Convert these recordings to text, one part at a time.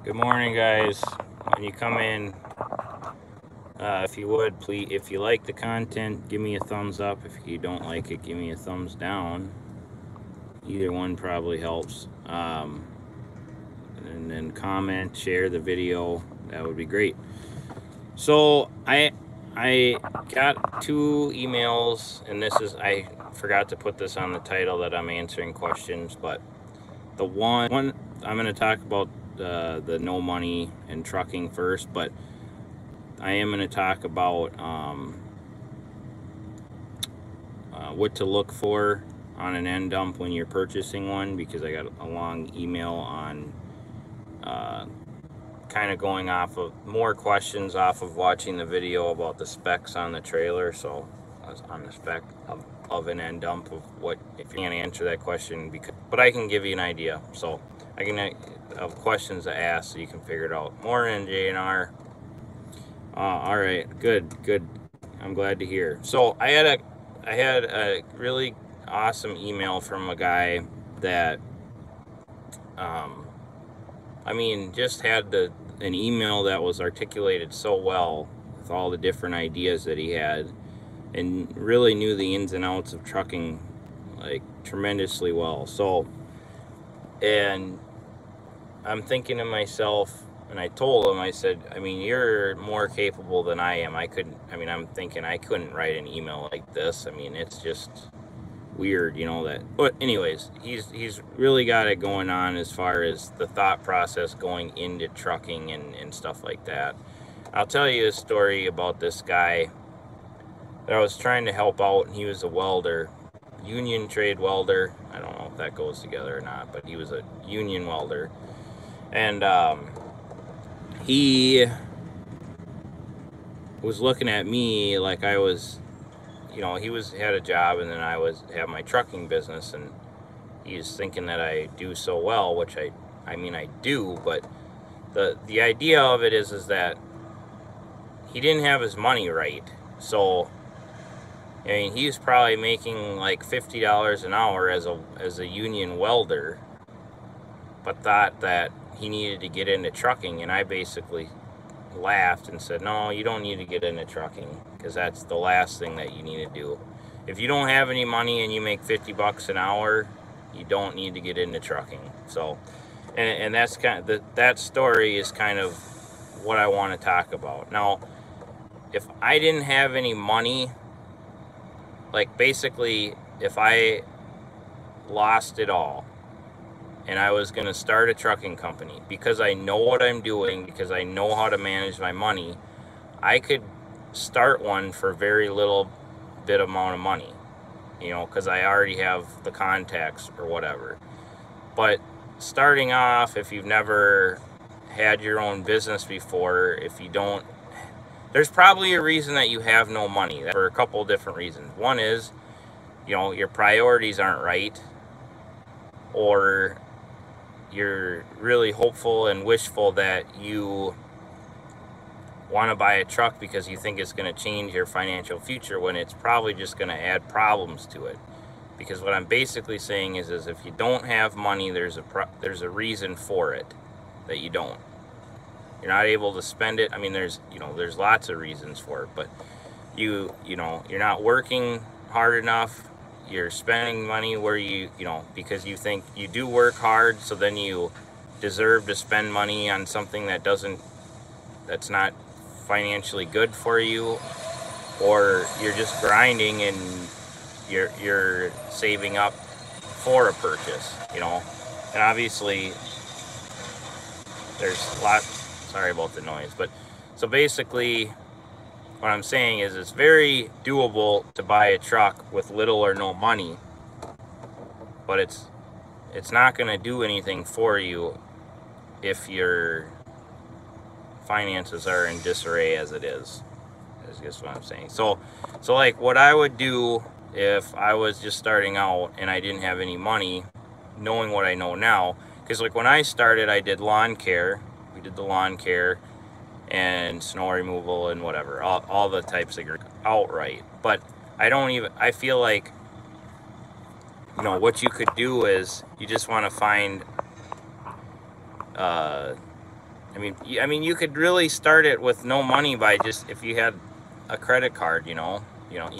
Good morning, guys. When you come in, if you would, please, if you like the content, give me a thumbs up. If you don't like it, give me a thumbs down. Either one probably helps. And then comment, share the video. That would be great. So I got 2 emails, and I forgot to put this on the title that I'm answering questions, but the one I'm going to talk about the no money and trucking first, but I am going to talk about what to look for on an end dump when you're purchasing one, because I got a long email on kind of going off of more questions off of watching the video about the specs on the trailer. So I was on the spec of an end dump of what, if you can't answer that question, but I can give you an idea. So I can of questions to ask so you can figure it out. Morning, JNR. All right, good. I'm glad to hear. So I had a really awesome email from a guy that, just had an email that was articulated so well with all the different ideas that he had, and really knew the ins and outs of trucking like tremendously well. So, and I'm thinking to myself, and I told him, I said, you're more capable than I am. I'm thinking I couldn't write an email like this. It's just weird, that. But anyways, he's really got it going on as far as the thought process going into trucking and stuff like that. I'll tell you a story about this guy that I was trying to help out, and he was a welder, union trade welder. I don't know if that goes together or not, but he was a union welder. And he was looking at me like I was, he had a job, and then I had my trucking business, and he's thinking that I do so well, which I do, but the idea of it is that he didn't have his money right. So he's probably making like $50 an hour as a union welder, but thought that he needed to get into trucking, and I basically laughed and said, no, you don't need to get into trucking, because that's the last thing that you need to do. If you don't have any money and you make $50 an hour, you don't need to get into trucking. So, and that's kind of that story is kind of what I want to talk about. Now, if I didn't have any money, like basically if I lost it all and I was going to start a trucking company, because I know what I'm doing, because I know how to manage my money, I could start one for very little bit amount of money, because I already have the contacts or whatever. But starting off, if you've never had your own business before, if you don't, there's probably a reason that you have no money, for a couple of different reasons. One is, your priorities aren't right, or you're really hopeful and wishful that you want to buy a truck because you think it's going to change your financial future, when it's probably just going to add problems to it. Because what I'm basically saying is if you don't have money, there's a reason for it that you don't. You're not able to spend it. There's lots of reasons for it, but you're not working hard enough. You're spending money where because you think you do work hard, so then you deserve to spend money on something that's not financially good for you, or you're just grinding and you're saving up for a purchase, and obviously there's sorry about the noise, but so basically what I'm saying is it's very doable to buy a truck with little or no money, but it's not going to do anything for you if your finances are in disarray as it is just what I'm saying. So like what I would do if I was just starting out and I didn't have any money, knowing what I know now, because like when I started, I did lawn care. We did the lawn care and snow removal and whatever, all the types that are outright. But I feel like, what you could do is you just want to find I mean, you could really start it with no money by just, if you had a credit card, you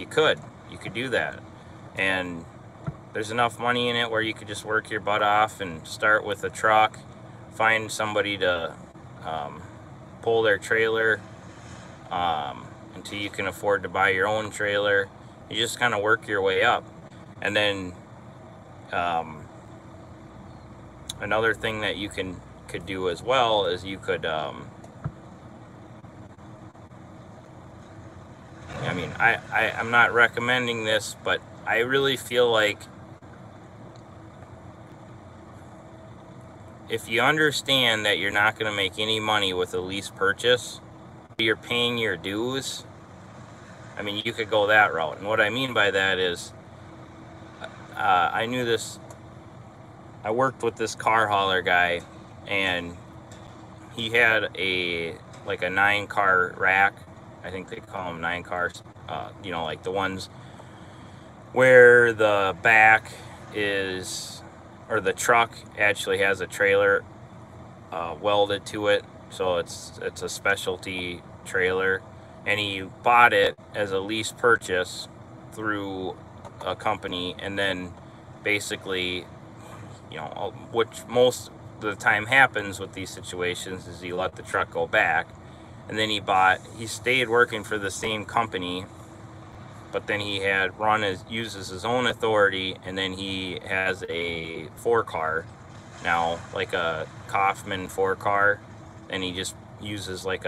could do that. And there's enough money in it where you could just work your butt off and start with a truck, find somebody to pull their trailer until you can afford to buy your own trailer. You just kind of work your way up. And then another thing that you could do as well is you could I'm not recommending this, but I really feel like if you understand that you're not going to make any money with a lease purchase, you're paying your dues, I mean, you could go that route. And what I mean by that is, I worked with this car hauler guy, and he had a 9-car rack. I think they call them 9 cars, like the ones where the back is, or the truck actually has a trailer welded to it, so it's a specialty trailer. And he bought it as a lease purchase through a company, and then basically, which most of the time happens with these situations, is he let the truck go back, and then he stayed working for the same company, but then he had uses his own authority, and then he has a 4-car now, like a Kaufman 4-car, and he just uses like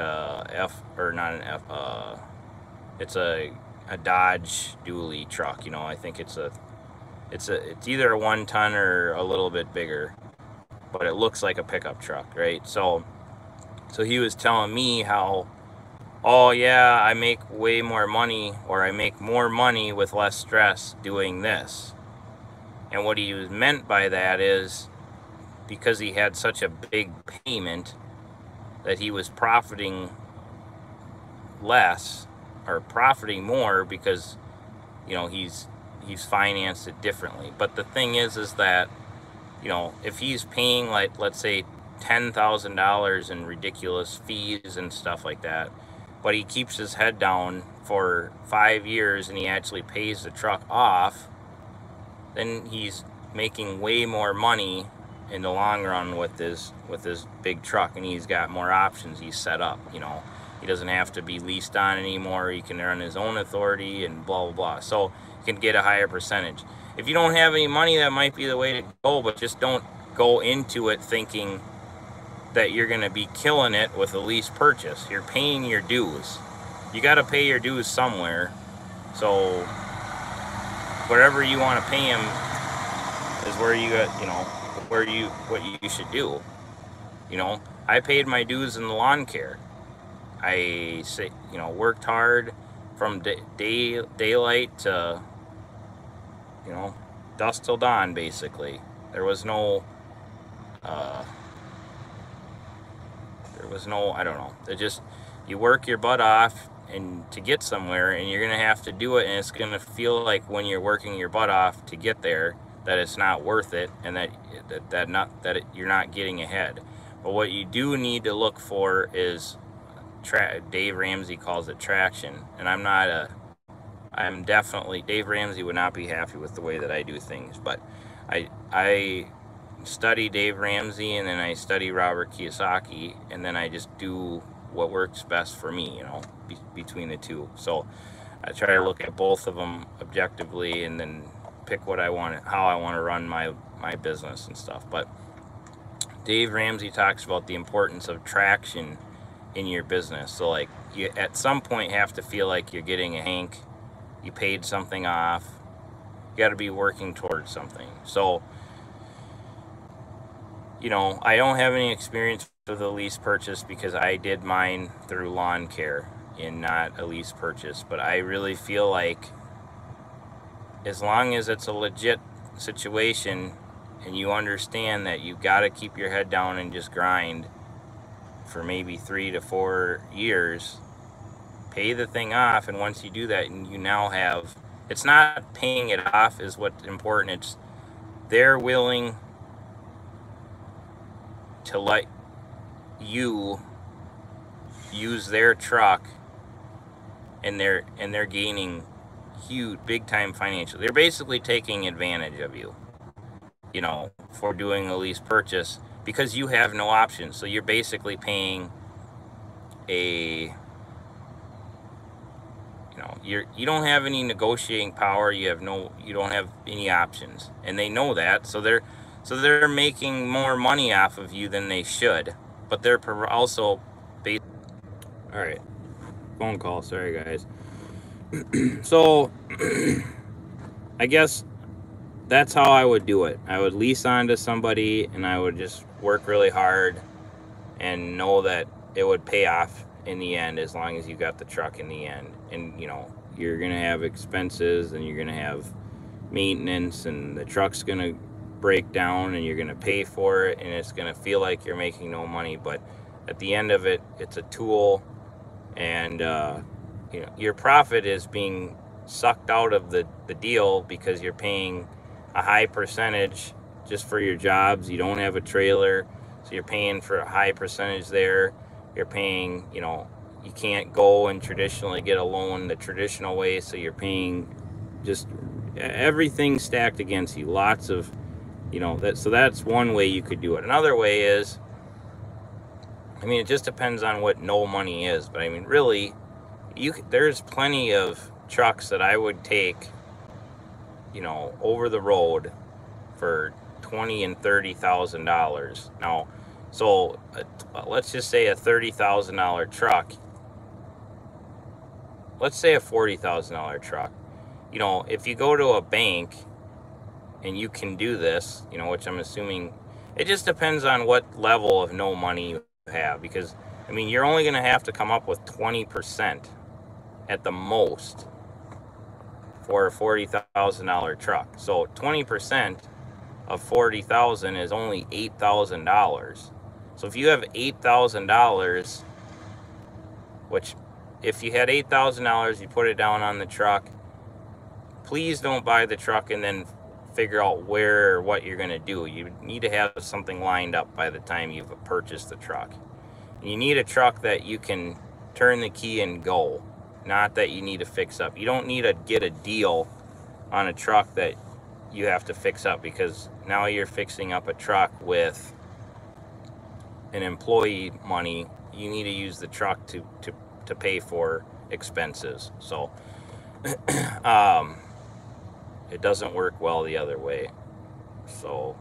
it's a Dodge dually truck. I think it's either a 1-ton or a little bit bigger, but it looks like a pickup truck, right? So he was telling me how, oh yeah, I make way more money, or I make more money with less stress doing this. And what he meant by that is, because he had such a big payment, that he was profiting less or profiting more because he's financed it differently. But the thing is that if he's paying, like, let's say $10,000 in ridiculous fees and stuff like that, but he keeps his head down for 5 years and he actually pays the truck off, then he's making way more money in the long run with his big truck, and he's got more options. He's set up, he doesn't have to be leased on anymore. He can run his own authority and blah blah blah, so he can get a higher percentage. If you don't have any money, that might be the way to go, but just don't go into it thinking that you're going to be killing it with a lease purchase. You're paying your dues. You got to pay your dues somewhere, so whatever you want to pay him is where you got, what you should do. I paid my dues in the lawn care. I worked hard from daylight to dusk till dawn, basically. There was no I don't know. It just, you work your butt off and to get somewhere, and you're gonna have to do it, and it's gonna feel like when you're working your butt off to get there that it's not worth it, and you're not getting ahead. But what you do need to look for is Dave Ramsey calls it traction, and I'm definitely, Dave Ramsey would not be happy with the way that I do things, but I study Dave Ramsey, and then I study Robert Kiyosaki, and then I just do what works best for me, between the two. So I try to look at both of them objectively, and then pick how I want to run my business and stuff. But Dave Ramsey talks about the importance of traction in your business. So, like, you at some point have to feel like you're getting a hank, you paid something off, you got to be working towards something. So I don't have any experience with a lease purchase because I did mine through lawn care and not a lease purchase. But I really feel like as long as it's a legit situation and you understand that you got to keep your head down and just grind for maybe 3 to 4 years, pay the thing off. And once you do that, and you now have, it's not paying it off is what's important. It's they're willing to you use their truck, and they're gaining huge, big time financial. They're basically taking advantage of you, for doing a lease purchase because you have no options. So you're basically paying a, you don't have any negotiating power. You don't have any options, and they know that. So they're making more money off of you than they should, but they're also all right. Phone call. Sorry, guys. So I guess that's how I would do it. I would lease onto somebody, and I would just work really hard and know that it would pay off in the end, as long as you got the truck in the end. And you're gonna have expenses, and you're gonna have maintenance, and the truck's gonna break down, and you're gonna pay for it, and it's gonna feel like you're making no money. But at the end of it, it's a tool, and your profit is being sucked out of the deal because you're paying a high percentage just for your jobs. You don't have a trailer, so you're paying for a high percentage there. You're paying, you can't go and traditionally get a loan the traditional way, so you're paying just everything stacked against you. Lots of, so that's one way you could do it. Another way is, it just depends on what no money is, but really, there's plenty of trucks that I would take, over the road for $20,000 and $30,000. Now, so let's just say a $30,000 truck. Let's say a $40,000 truck. If you go to a bank and you can do this, which I'm assuming, it just depends on what level of no money you have, because you're only going to have to come up with 20% at the most for a $40,000 truck. So 20% of $40,000 is only $8,000. So if you have $8,000, which if you had $8,000, you put it down on the truck, please don't buy the truck and then figure out where or what you're going to do. You need to have something lined up by the time you've purchased the truck. You need a truck that you can turn the key and go, not that you need to fix up. You don't need to get a deal on a truck that you have to fix up, because now you're fixing up a truck with an employee money. You need to use the truck to pay for expenses. So it doesn't work well the other way. So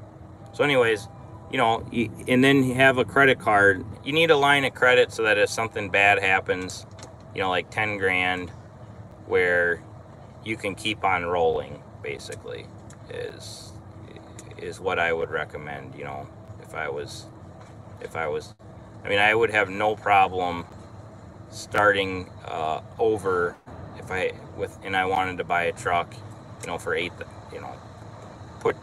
anyways, and then you have a credit card. You need a line of credit so that if something bad happens, like 10 grand, where you can keep on rolling, basically, is what I would recommend. If I was, I would have no problem starting over and I wanted to buy a truck, for put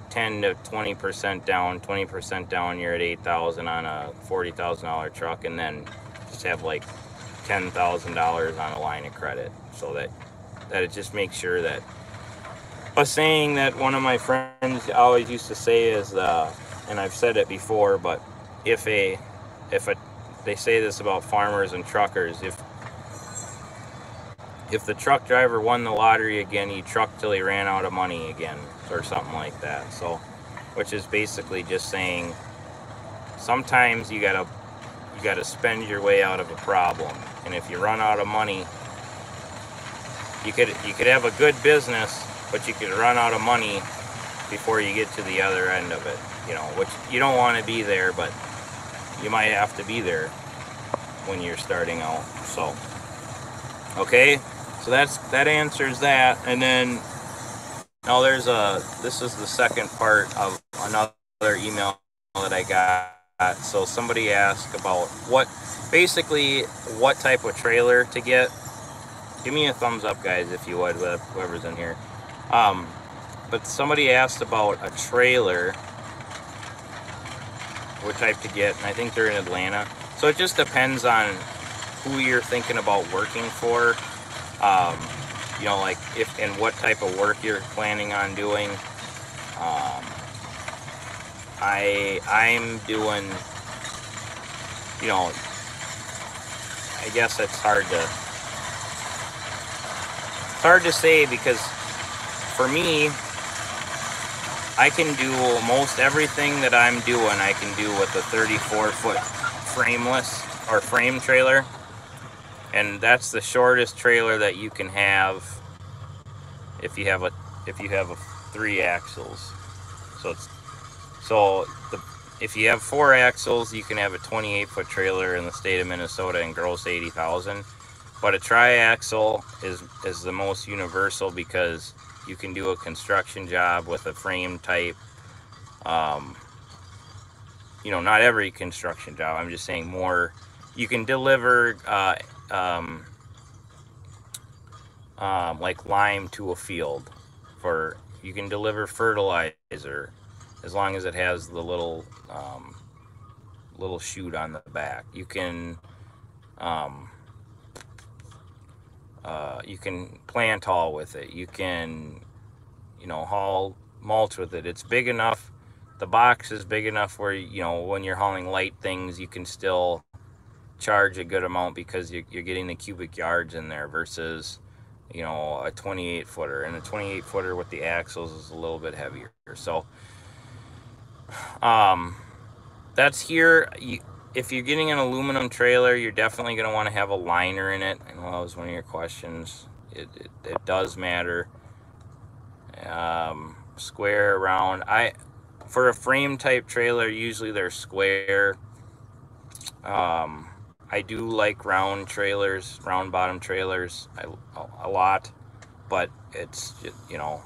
10 to 20% down, 20% down, you're at 8,000 on a $40,000 truck, and then just have like $10,000 on a line of credit, so that it just makes sure that a saying that one of my friends always used to say is, and I've said it before, but they say this about farmers and truckers, if the truck driver won the lottery again, he trucked till he ran out of money again, or something like that. So, which is basically just saying, sometimes you gotta spend your way out of a problem, and if you run out of money, you could have a good business, but you could run out of money before you get to the other end of it. Which you don't want to be there, but you might have to be there when you're starting out. So, okay. So that answers that. And then now this is the second part of another email that I got. So somebody asked about what type of trailer to get. Give me a thumbs up, guys, if you would, whoever's in here. But somebody asked about a trailer, what type to get, and I think they're in Atlanta. So it just depends on who you're thinking about working for. Like if and what type of work you're planning on doing. I'm doing you know, I guess it's hard to say, because for me, I can do most everything that I'm doing, I can do with a 34-foot frameless or frame trailer. And that's the shortest trailer that you can have if you have a 3 axles. If you have 4 axles, you can have a 28-foot trailer in the state of Minnesota and gross 80,000. But a triaxle is the most universal, because you can do a construction job with a frame type. You know, not every construction job. I'm just saying more. You can deliver like lime to a field. You can deliver fertilizer, as long as it has the little chute on the back. You can plant haul with it. You can, you know, haul mulch with it. It's big enough. The box is big enough where, you know, when you're hauling light things, you can still charge a good amount, because you're getting the cubic yards in there, versus, you know, a 28-footer. And a 28-footer with the axles is a little bit heavier. So that's here. If you're getting an aluminum trailer, you're definitely going to want to have a liner in it. I know that was one of your questions. It does matter. Square, round. For a frame type trailer, usually they're square. I do like round trailers, round bottom trailers, a lot. But it's, you know,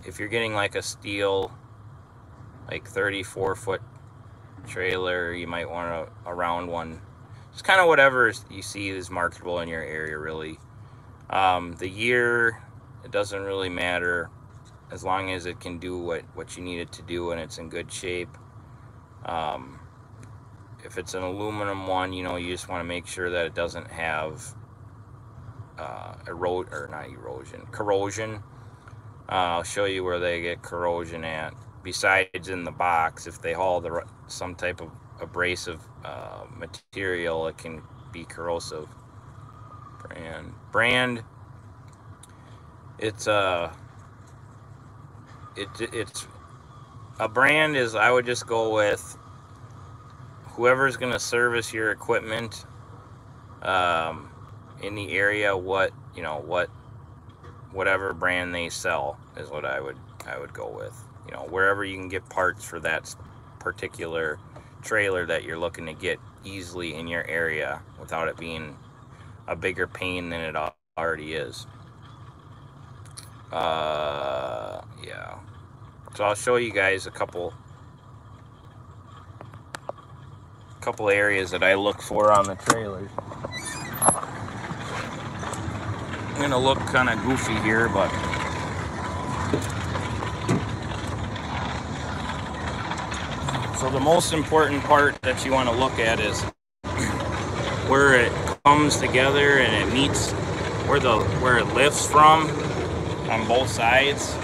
if you're getting like a steel, like 34-foot trailer, you might want a round one. It's kind of whatever you see is marketable in your area, really. The year, it doesn't really matter, as long as it can do what you need it to do and it's in good shape. If it's an aluminum one, you know, you just want to make sure that it doesn't have corrosion. I'll show you where they get corrosion at. Besides in the box, if they haul some type of abrasive material, it can be corrosive. Brand. It's a brand is, I would just go with whoever's going to service your equipment in the area. Whatever brand they sell is what I would go with. You know, wherever you can get parts for that particular trailer that you're looking to get easily in your area without it being a bigger pain than it already is. Yeah. So I'll show you guys a couple areas that I look for on the trailers. I'm gonna look kind of goofy here, but so the most important part that you want to look at is where it comes together and it meets, where it lifts from on both sides.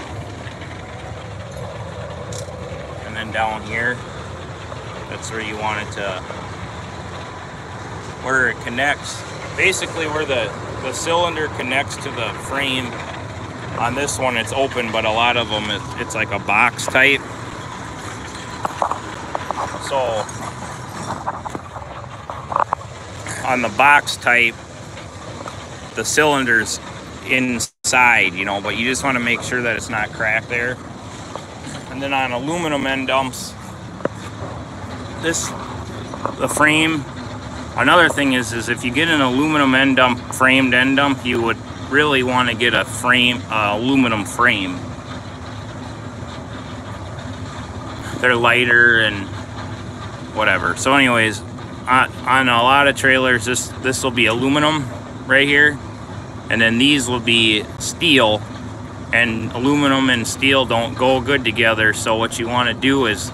And then down here, that's where you want it to, where it connects, basically where the cylinder connects to the frame. On this one it's open, but a lot of them it's like a box type. So on the box type, the cylinder's inside, you know, but you just want to make sure that it's not cracked there. And then on aluminum end dumps, the frame, another thing is if you get an aluminum end dump, framed end dump, you would really want to get a aluminum frame. They're lighter and whatever. So anyways, on a lot of trailers, this will be aluminum right here, and then these will be steel, and aluminum and steel don't go good together. So what you want to do is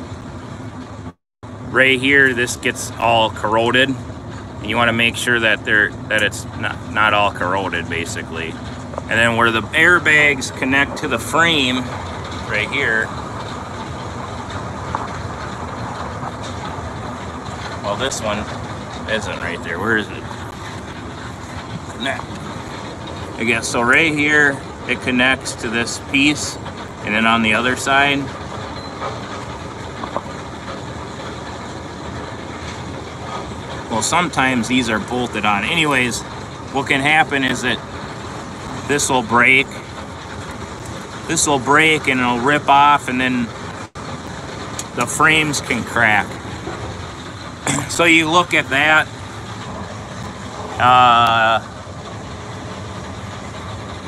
right here, this gets all corroded, and you want to make sure that it's not all corroded, basically. And then where the airbags connect to the frame right here, well, this one, isn't right there. Where is it? Connect. I guess so. Right here, it connects to this piece, and then on the other side, well, sometimes these are bolted on. Anyways, what can happen is that this will break. This will break and it'll rip off, and then the frames can crack. So you look at that.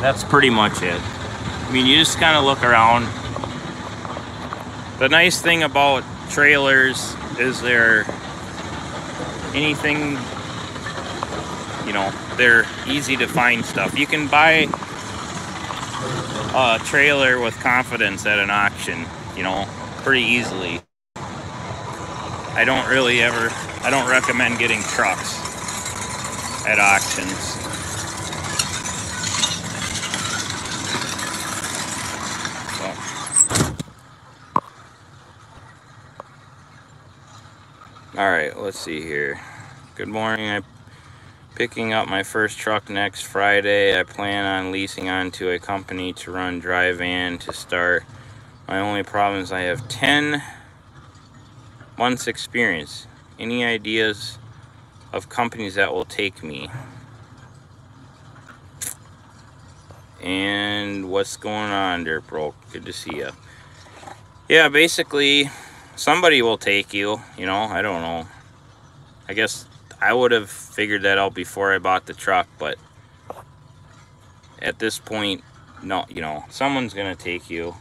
That's pretty much it. I mean, you just kind of look around. The nice thing about trailers is they're anything, you know, they're easy to find stuff. You can buy a trailer with confidence at an auction, you know, pretty easily. I don't recommend getting trucks at auctions. Alright, let's see here. Good morning. I'm picking up my first truck next Friday. I plan on leasing onto a company to run dry van to start. My only problem is I have 10 months experience. Any ideas of companies that will take me? And what's going on, Dirt Broke? Good to see you. Yeah, basically, somebody will take you, you know, I don't know. I guess I would have figured that out before I bought the truck, but at this point, no, you know, someone's gonna take you.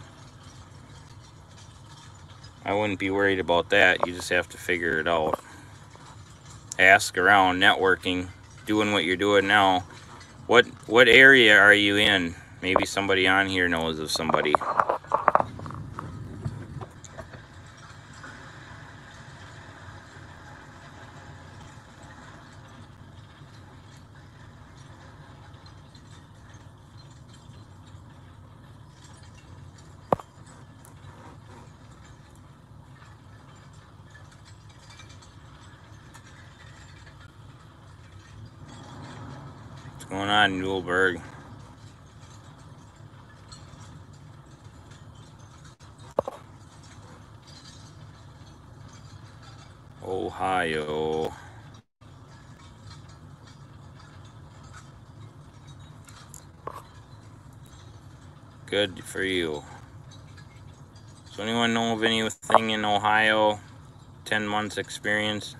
I wouldn't be worried about that. You just have to figure it out. Ask around, networking, doing what you're doing now. What area are you in? Maybe somebody on here knows of somebody. What's going on, Newellberg? Ohio. Good for you. Does anyone know of anything in Ohio? 10 months experience?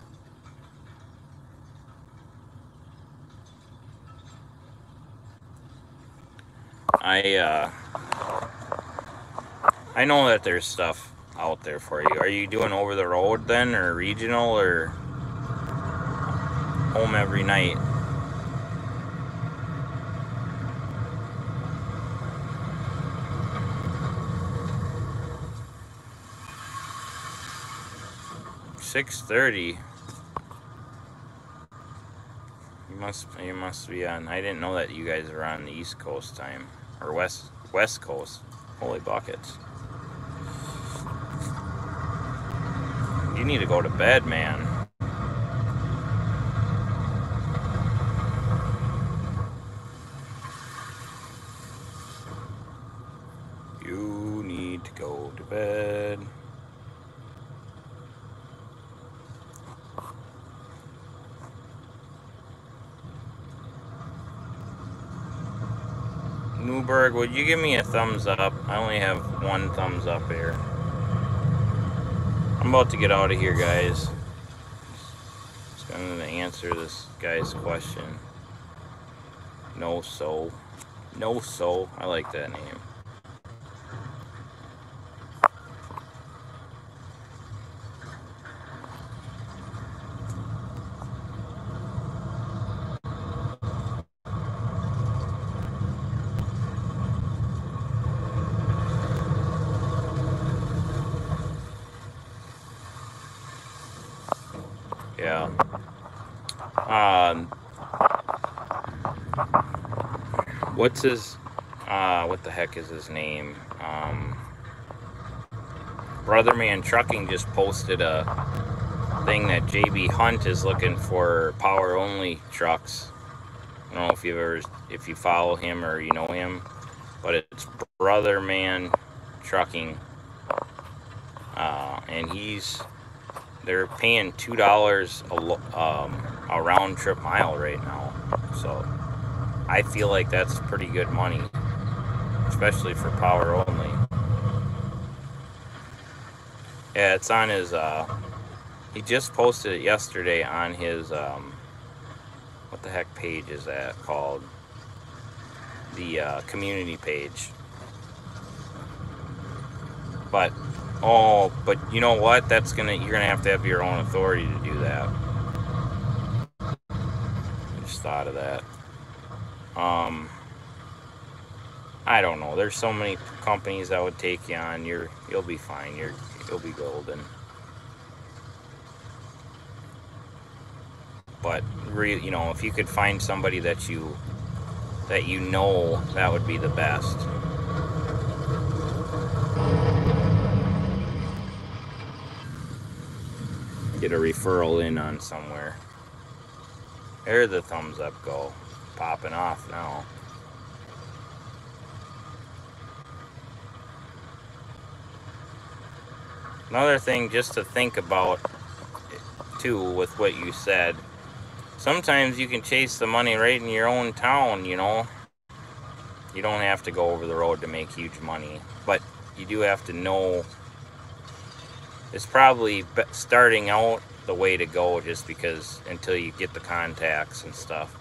I know that there's stuff out there for you. Are you doing over the road then, or regional, or home every night? $6:30. You must be on. I didn't know that you guys were on the East Coast time or West Coast. Holy buckets! You need to go to bed, man. You need to go to bed. Newberg, would you give me a thumbs up? I only have one thumbs up here. I'm about to get out of here, guys. Just gonna answer this guy's question. No so. I like that name. Yeah. What's his, what the heck is his name? Brotherman Trucking just posted a thing that JB Hunt is looking for power only trucks. I don't know if you follow him or you know him, but it's Brother Man Trucking, and they're paying $2 a round trip mile right now. So I feel like that's pretty good money, especially for power only. Yeah, it's on his. He just posted it yesterday on his. What the heck page is that called? The community page. But you know what? You're gonna have to have your own authority to do that. I just thought of that. I don't know. There's so many companies that would take you on. You'll be fine. You'll be golden. But if you could find somebody that you know, that would be the best. Get a referral in on somewhere. There the thumbs up go. Popping off now. Another thing just to think about too with what you said, sometimes you can chase the money right in your own town, you know. You don't have to go over the road to make huge money, but you do have to know. It's probably starting out the way to go, just because until you get the contacts and stuff.